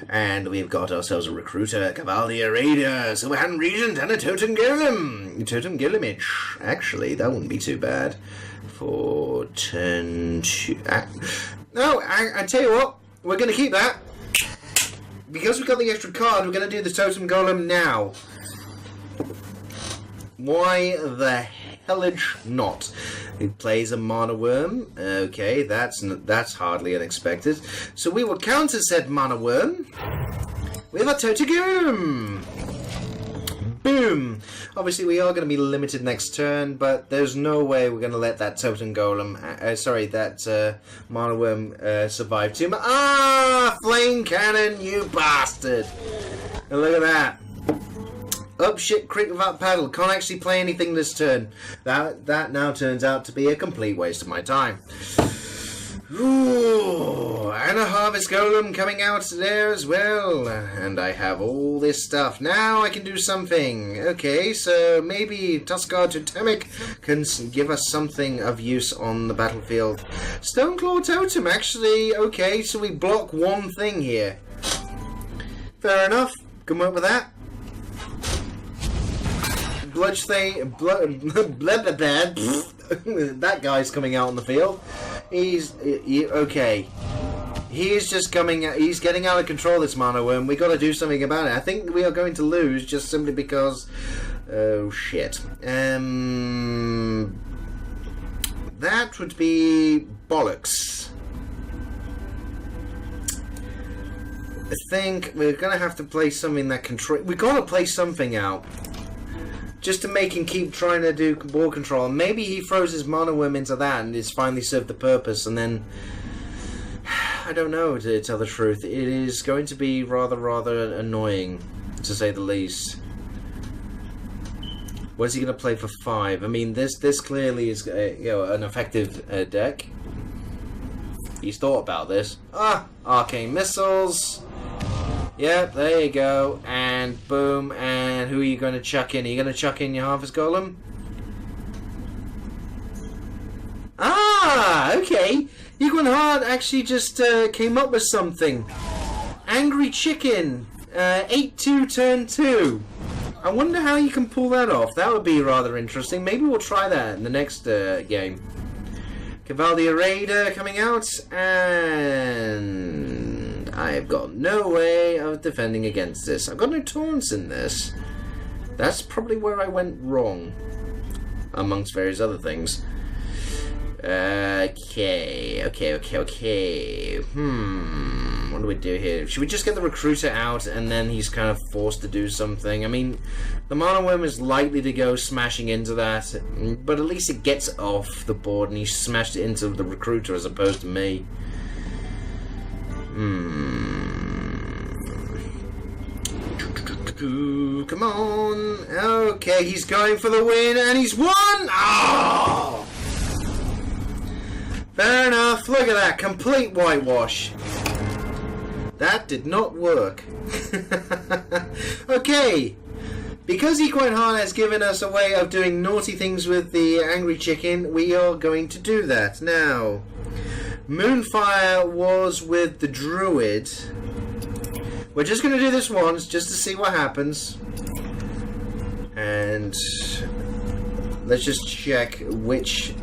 And we've got ourselves a Recruiter, Cavalier Raider, Silverhand Regent, and a Totem Golem. Totem Golemage. Actually, that wouldn't be too bad. For turn 2. No, I tell you what, we're going to keep that. Because we've got the extra card, we're going to do the Totem Golem now. Why the hellage not? It plays a Mana Worm. Okay, that's hardly unexpected. So we will counter said Mana Worm with a Totem Golem. Boom! Obviously, we are going to be limited next turn, but there's no way we're going to let that Totem Golem, that Mana Worm survive too much. Ah! Flame Cannon, you bastard! And look at that. Up shit creek without paddle. Can't actually play anything this turn. That now turns out to be a complete waste of my time. Ooh, and a Harvest Golem coming out there as well. And I have all this stuff. Now I can do something. Okay, so maybe Tuskar Totemic can give us something of use on the battlefield. Stoneclaw Totem, actually. Okay, so we block one thing here. Fair enough. Can work with that. That guy's coming out on the field. Okay. He's just he's getting out of control, this Mana Worm. We got to do something about it. I think we are going to lose just simply because Oh shit. That would be bollocks. I think we're gonna have to play something that control. We gotta play something out, just to make him keep trying to do ball control. Maybe he throws his mono worm into that, and it's finally served the purpose. And then I don't know, to tell the truth. It is going to be rather annoying, to say the least. What's he gonna play for 5? I mean, this clearly is an effective deck. He's thought about this. Arcane missiles. Yep, there you go. And boom. And who are you going to chuck in? Are you going to chuck in your Harvest Golem? Okay. Equine Heart actually just came up with something. Angry Chicken. 8-2 turn 2. I wonder how you can pull that off. That would be rather interesting. Maybe we'll try that in the next game. Cavaldia Raider coming out, and I've got no way of defending against this. I've got no taunts in this. That's probably where I went wrong, amongst various other things. Okay. What do we do here? Should we just get the recruiter out and then he's kind of forced to do something? I mean, the mono worm is likely to go smashing into that, but at least it gets off the board and he smashed it into the recruiter as opposed to me. Come on. Okay, he's going for the win and he's won! Oh! Fair enough. Look at that. Complete whitewash. That did not work. Okay. Because Equine Heart has given us a way of doing naughty things with the Angry Chicken, we are going to do that. Now, Moonfire was with the druid. We're just going to do this once, just to see what happens. And let's just check which...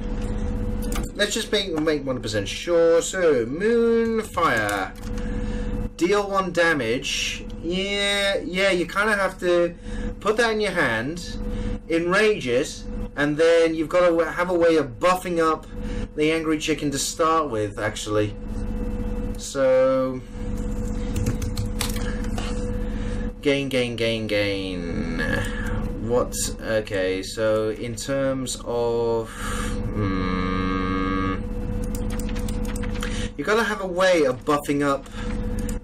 Let's just make 100% sure. So, Moonfire. Deal 1 damage. Yeah, you kind of have to put that in your hand, enrage it, and then you've got to have a way of buffing up the Angry Chicken to start with, actually. So... Gain. What? Okay, so in terms of... You've got to have a way of buffing up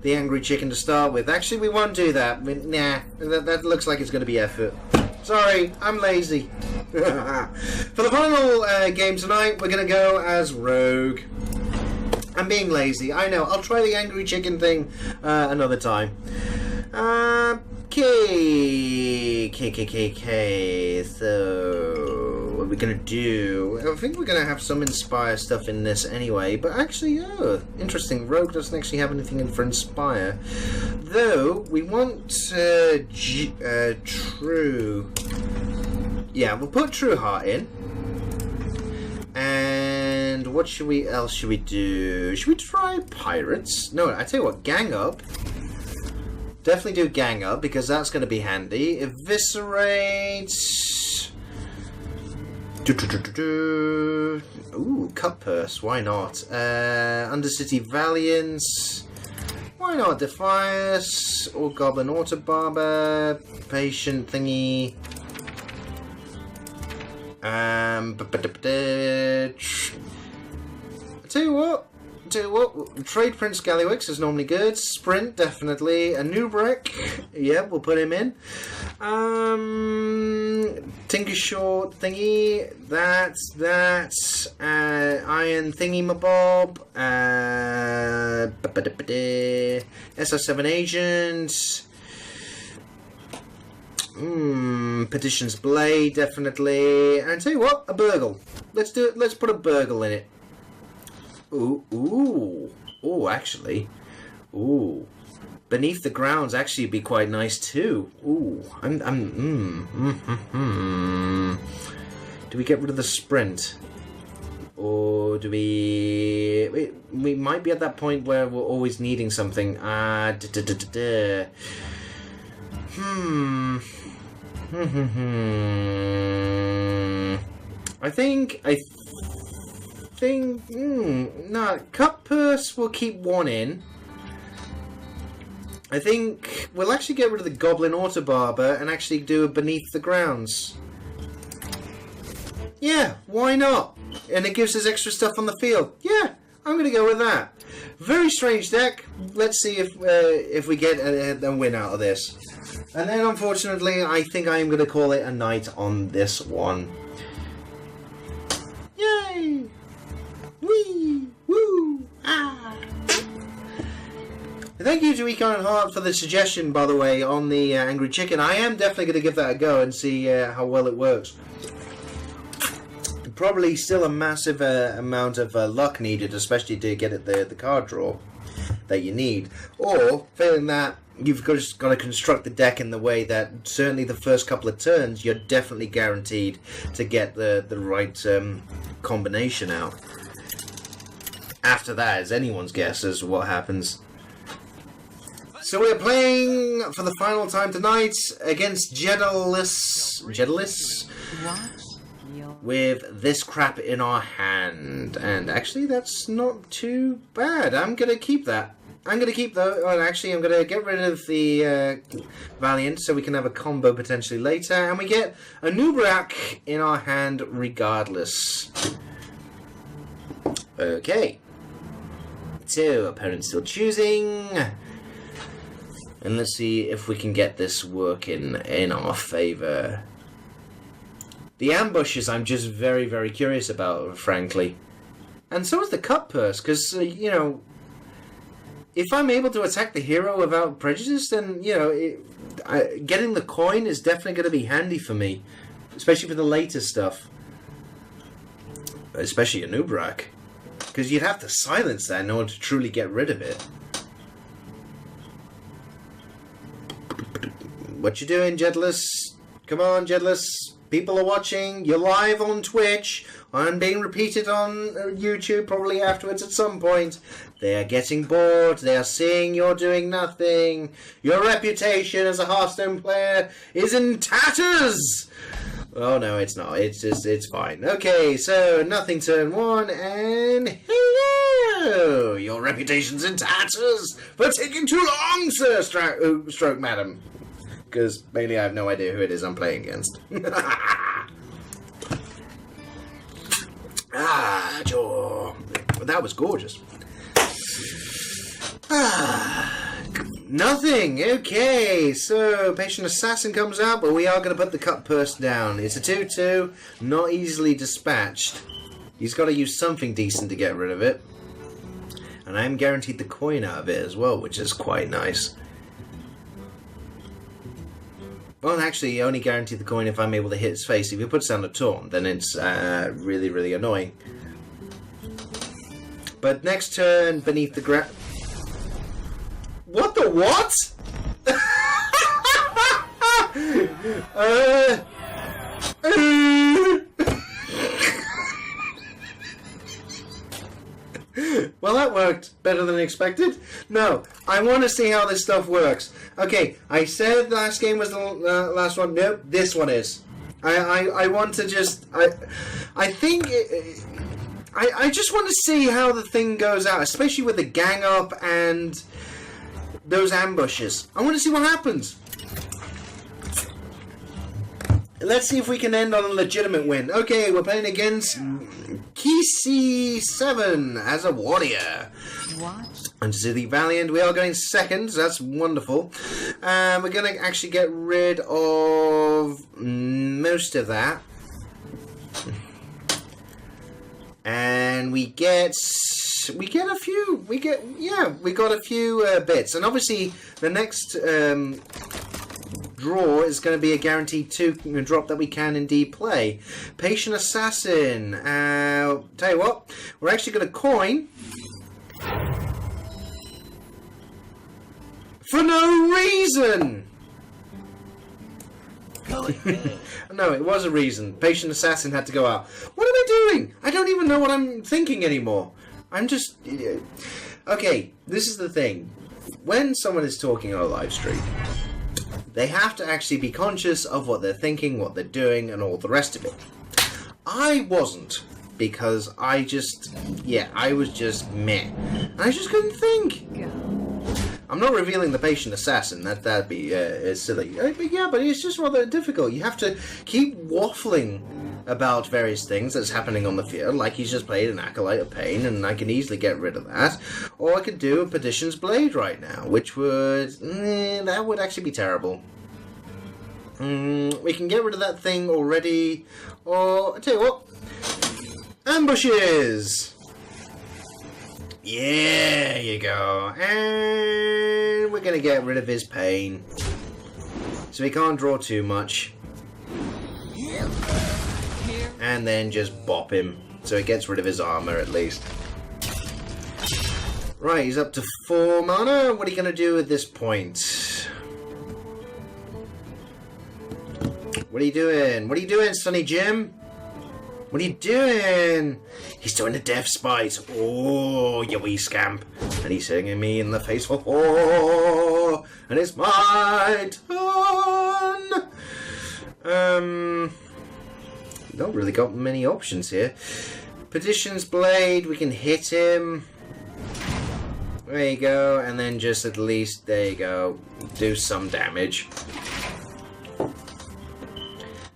the Angry Chicken to start with. Actually, we won't do that. Nah, that looks like it's going to be effort. Sorry, I'm lazy. For the final game tonight, we're going to go as Rogue. I'm being lazy, I know. I'll try the Angry Chicken thing another time. Okay, so what are we gonna do? I think we're gonna have some Inspire stuff in this anyway, but actually, interesting, Rogue doesn't actually have anything in for Inspire, though we want True. Yeah, we'll put True Heart in. And what else should we do? Should we try Pirates? No, I tell you what, Gang Up. Definitely do Gang Up, because that's going to be handy. Eviscerate. Ooh, Cut Purse. Why not? Undercity Valiance. Why not? Defias. Or Goblin Autobarber. Patient thingy. I tell you what. Trade Prince Gallywix is normally good. Sprint, definitely. A Nubrek, yeah, we'll put him in. Tinker Short thingy, that's Iron Thingy Mabob. SR7 Agent. Petition's Blade, definitely. And I tell you what, a Burgle. Let's do it. Let's put a Burgle in it. Ooh, actually. Ooh. Beneath the Grounds actually be quite nice too. Ooh. Do we get rid of the Sprint? Or do we... We might be at that point where we're always needing something. I think no, Cut Purse will keep one in. I think we'll actually get rid of the Goblin Auto Barber and actually do a Beneath the Grounds. Yeah, why not? And it gives us extra stuff on the field. Yeah, I'm going to go with that. Very strange deck. Let's see if we get a win out of this. And then, unfortunately, I think I am going to call it a night on this one. Yay! Wee! Woo! Ah! Thank you to Econ Heart for the suggestion, by the way, on the Angry Chicken. I am definitely going to give that a go and see how well it works. Probably still a massive amount of luck needed, especially to get at the card draw that you need. Or, failing that, you've just got to construct the deck in the way that certainly the first couple of turns you're definitely guaranteed to get the right combination out. After that is anyone's guess as to what happens. So we're playing for the final time tonight against Jedalus with this crap in our hand. And actually that's not too bad. I'm going to keep that. I'm going to keep though, and actually I'm going to get rid of the Valiant so we can have a combo potentially later. And we get a Nubrak in our hand regardless. Okay. So, opponent still choosing. And let's see if we can get this working in our favour. The ambushes I'm just very, very curious about, frankly. And so is the Cut Purse, because, you know, if I'm able to attack the hero without prejudice, then, you know, getting the coin is definitely going to be handy for me. Especially for the later stuff. Especially a Nubrak. Because you'd have to silence that in order to truly get rid of it. What you doing, Jedalus? Come on, Jedalus. People are watching. You're live on Twitch. I'm being repeated on YouTube probably afterwards at some point. They are getting bored. They are seeing you're doing nothing. Your reputation as a Hearthstone player is in tatters. Oh no, it's not. It's fine. Okay, so nothing turn one, and hello! Your reputation's in tatters for taking too long, sir, stroke madam. Because mainly I have no idea who it is I'm playing against. Ah, Joe. That was gorgeous. Nothing. Okay, so Patient Assassin comes out, but we are going to put the Cut Purse down. It's a 2-2, not easily dispatched. He's got to use something decent to get rid of it. And I am guaranteed the coin out of it as well, which is quite nice. Well, actually, only guaranteed the coin if I'm able to hit his face. If he puts down a taunt, then it's really, really annoying. But next turn, Beneath the Ground... What the what? Well, that worked better than expected. No, I want to see how this stuff works. Okay, I said the last game was the last one. Nope, this one is. I want to just... I think... I just want to see how the thing goes out, especially with the gang up and those ambushes. I want to see what happens. Let's see if we can end on a legitimate win. Okay, we're playing against Kisi7 as a warrior. What? And to the Valiant, we are going second, so that's wonderful. We're going to actually get rid of most of that. And we got a few bits. And obviously the next draw is going to be a guaranteed 2 drop that we can indeed play. Patient Assassin. Tell you what, we're actually going to coin for no reason. No, it was a reason. Patient Assassin had to go out. What am I doing? I don't even know what I'm thinking anymore. I'm just... Okay, this is the thing. When someone is talking on a live stream, They have to actually be conscious of what they're thinking, what they're doing, and all the rest of it. I wasn't, because I was just meh. And I just couldn't think. I'm not revealing the patient assassin, that'd be silly. But it's just rather difficult. You have to keep waffling about various things that's happening on the field, like he's just played an Acolyte of Pain, and I can easily get rid of that. Or I could do a Petition's Blade right now, which would... that would actually be terrible. We can get rid of that thing already, or... I'll tell you what. Ambushes! Yeah, you go. And we're going to get rid of his pain. So he can't draw too much. And then just bop him. So he gets rid of his armor at least. Right, he's up to 4 mana. What are you going to do at this point? What are you doing? What are you doing, Sonny Jim? What are you doing? He's doing a death spite. Oh, you wee scamp. And he's hitting me in the face for 4. And it's my turn. Not really got many options here. Petition's Blade, we can hit him. There you go. And then just at least, there you go, do some damage.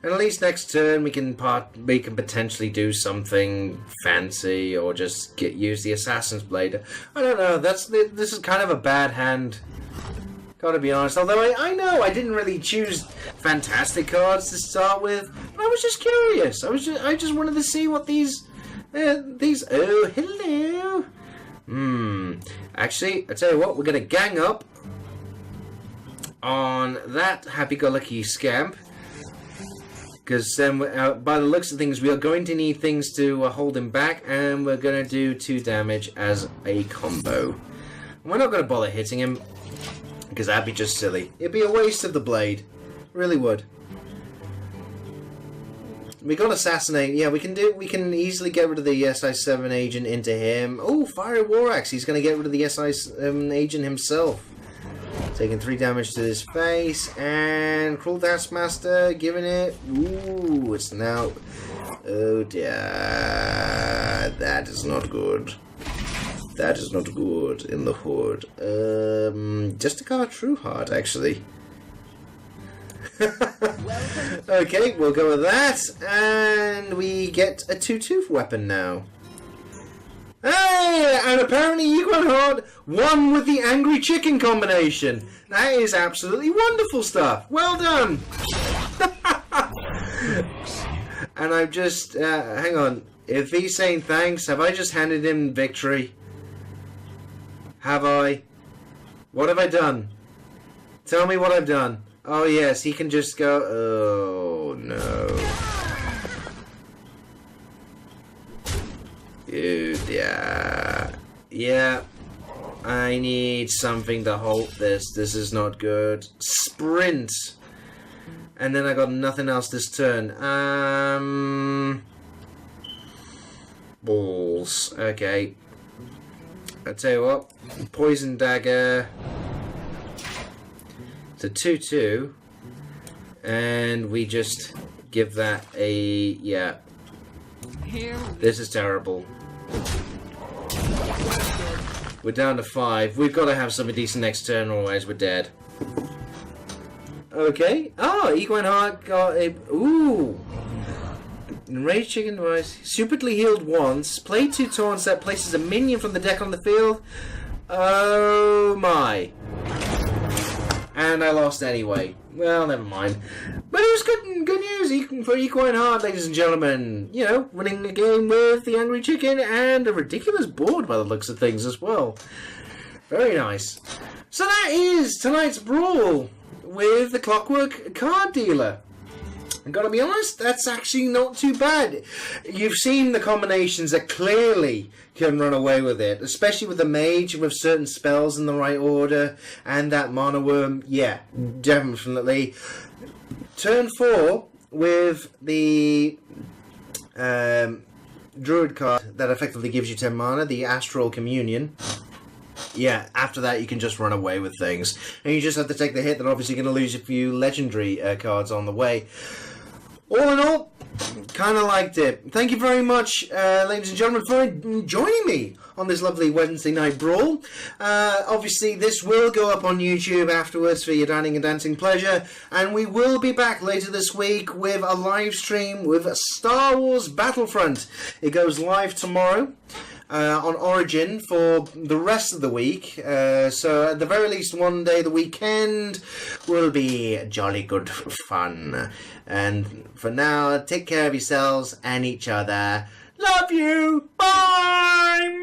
And at least next turn we can potentially do something fancy, or just use the Assassin's Blade. I don't know. This is kind of a bad hand. Gotta be honest. Although I know I didn't really choose fantastic cards to start with. But I was just curious. I just wanted to see what these. Oh, hello. Actually, I tell you what. We're gonna gang up on that happy-go-lucky scamp. Because then, by the looks of things, we are going to need things to hold him back, and we're going to do 2 damage as a combo. And we're not going to bother hitting him, because that'd be just silly. It'd be a waste of the blade. It really would. We got Assassinate. Yeah, we can easily get rid of the SI7 agent into him. Oh, Fiery War Axe. He's going to get rid of the SI7 agent himself. Taking 3 damage to his face, and Cruel Taskmaster giving it. Ooh, it's now. Oh dear, that is not good. That is not good in the hood. Just a card True Heart, actually. Okay, we'll go with that, and we get a 2/2 weapon now. Hey, and apparently Equine Heart won with the Angry Chicken combination. That is absolutely wonderful stuff. Well done. And I've just, hang on. If he's saying thanks, have I just handed him victory? Have I? What have I done? Tell me what I've done. Oh yes, he can just go, oh no. Dude, yeah, I need something to hold this. This is not good. Sprint, and then I got nothing else this turn. Balls. Okay, I tell you what. Poison Dagger. It's a 2/2, and we just give that a This is terrible. We're down to 5. We've got to have something decent next turn, otherwise we're dead. Okay. Oh, Equine Heart got a... Ooh. Enraged Chicken device. Stupidly healed once. Play 2 taunts that places a minion from the deck on the field. Oh my. And I lost anyway. Well, never mind. But it was good news for Equine Heart, ladies and gentlemen. You know, winning the game with the Angry Chicken and a ridiculous board by the looks of things as well. Very nice. So that is tonight's Brawl with the Clockwork card dealer. I gotta be honest, that's actually not too bad. You've seen the combinations that clearly can run away with it, especially with the mage with certain spells in the right order, and that mana worm. Yeah, definitely. Turn 4 with the druid card that effectively gives you 10 mana, the Astral Communion. yeah, after that you can just run away with things. And you just have to take the hit that obviously going to lose a few legendary cards on the way. All in all, kind of liked it. Thank you very much, ladies and gentlemen, for joining me on this lovely Wednesday night brawl. Obviously, this will go up on YouTube afterwards for your dining and dancing pleasure, and we will be back later this week with a live stream with Star Wars Battlefront. It goes live tomorrow. On Origin for the rest of the week, so at the very least one day the weekend will be jolly good fun. And for now, take care of yourselves and each other. Love you. Bye.